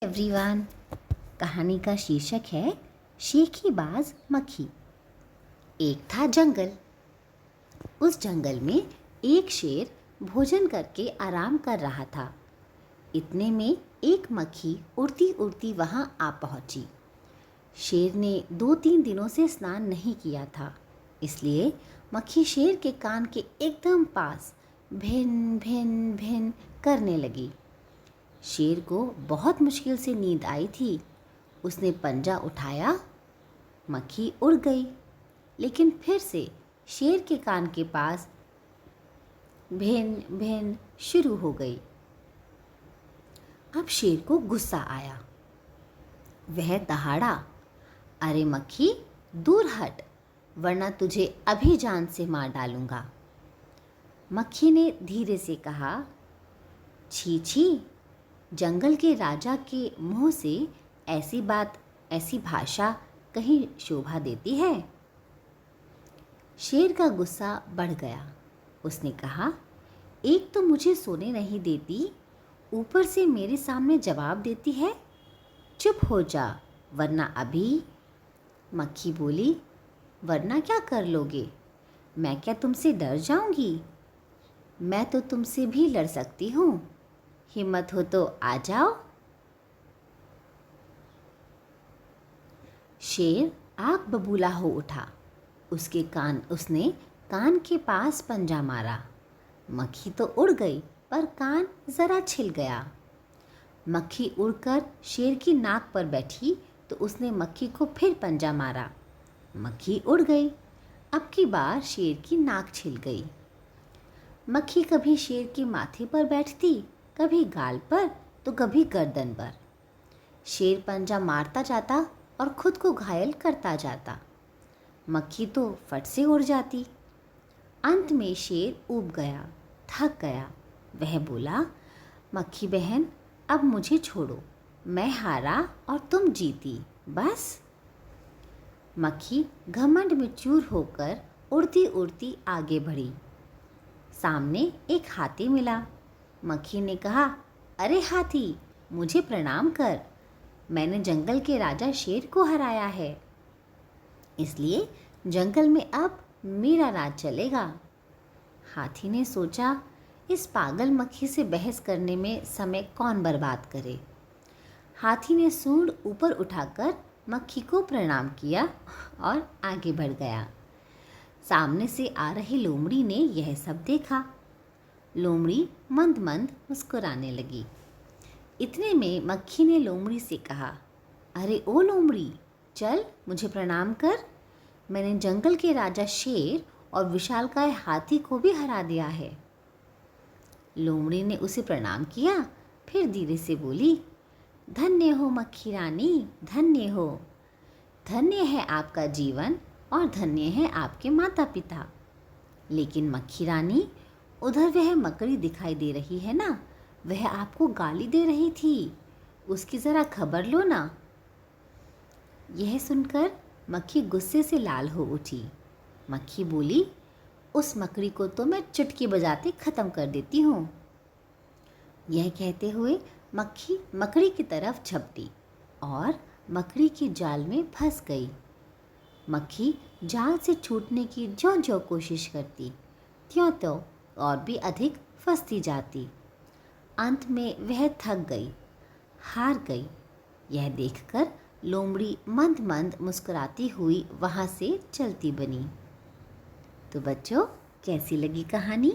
Everyone, कहानी का शीर्षक है शेखीबाज मक्खी। एक था जंगल। उस जंगल में एक शेर भोजन करके आराम कर रहा था। इतने में एक मक्खी उड़ती उड़ती वहां आ पहुंची। शेर ने 2-3 दिनों से स्नान नहीं किया था, इसलिए मक्खी शेर के कान के एकदम पास भिन भिन भिन करने लगी। शेर को बहुत मुश्किल से नींद आई थी। उसने पंजा उठाया, मक्खी उड़ गई, लेकिन फिर से शेर के कान के पास भिन भिन शुरू हो गई। अब शेर को गुस्सा आया। वह दहाड़ा, अरे मक्खी, दूर हट, वरना तुझे अभी जान से मार डालूंगा। मक्खी ने धीरे से कहा, छी छी, जंगल के राजा के मुंह से ऐसी बात, ऐसी भाषा कहीं शोभा देती है? शेर का गुस्सा बढ़ गया। उसने कहा, एक तो मुझे सोने नहीं देती, ऊपर से मेरे सामने जवाब देती है। चुप हो जा, वरना अभी। मक्खी बोली, वरना क्या कर लोगे? मैं क्या तुमसे डर जाऊंगी? मैं तो तुमसे भी लड़ सकती हूँ। हिम्मत हो तो आ जाओ। शेर आग बबूला हो उठा। उसने कान के पास पंजा मारा। मक्खी तो उड़ गई, पर कान जरा छिल गया। मक्खी उड़कर शेर की नाक पर बैठी तो उसने मक्खी को फिर पंजा मारा। मक्खी उड़ गई। अब की बार शेर की नाक छिल गई। मक्खी कभी शेर के माथे पर बैठती, कभी गाल पर तो कभी गर्दन पर। शेर पंजा मारता जाता और खुद को घायल करता जाता। मक्खी तो फट से उड़ जाती। अंत में शेर ऊब गया, थक गया। वह बोला, मक्खी बहन, अब मुझे छोड़ो, मैं हारा और तुम जीती, बस। मक्खी घमंड में चूर होकर उड़ती उड़ती आगे बढ़ी। सामने एक हाथी मिला। मक्खी ने कहा, अरे हाथी, मुझे प्रणाम कर। मैंने जंगल के राजा शेर को हराया है, इसलिए जंगल में अब मेरा राज चलेगा। हाथी ने सोचा, इस पागल मक्खी से बहस करने में समय कौन बर्बाद करे। हाथी ने सूंड ऊपर उठाकर मक्खी को प्रणाम किया और आगे बढ़ गया। सामने से आ रही लोमड़ी ने यह सब देखा। लोमड़ी मंद मंद मुस्कुराने लगी। इतने में मक्खी ने लोमड़ी से कहा, अरे ओ लोमड़ी, चल मुझे प्रणाम कर। मैंने जंगल के राजा शेर और विशालकाय हाथी को भी हरा दिया है। लोमड़ी ने उसे प्रणाम किया, फिर धीरे से बोली, धन्य हो मक्खी रानी, धन्य हो। धन्य है आपका जीवन और धन्य है आपके माता पिता। लेकिन मक्खी रानी, उधर वह मकड़ी दिखाई दे रही है ना, वह आपको गाली दे रही थी, उसकी ज़रा खबर लो ना। यह सुनकर मक्खी गुस्से से लाल हो उठी। मक्खी बोली, उस मकड़ी को तो मैं चुटकी बजाते ख़त्म कर देती हूँ। यह कहते हुए मक्खी मकड़ी की तरफ झपटी और मकड़ी के जाल में फंस गई। मक्खी जाल से छूटने की ज्यों-ज्यों कोशिश करती, त्यों-त्यों और भी अधिक फंसती जाती। अंत में वह थक गई, हार गई। यह देखकर लोमड़ी मंद मंद मुस्कुराती हुई वहाँ से चलती बनी। तो बच्चों, कैसी लगी कहानी?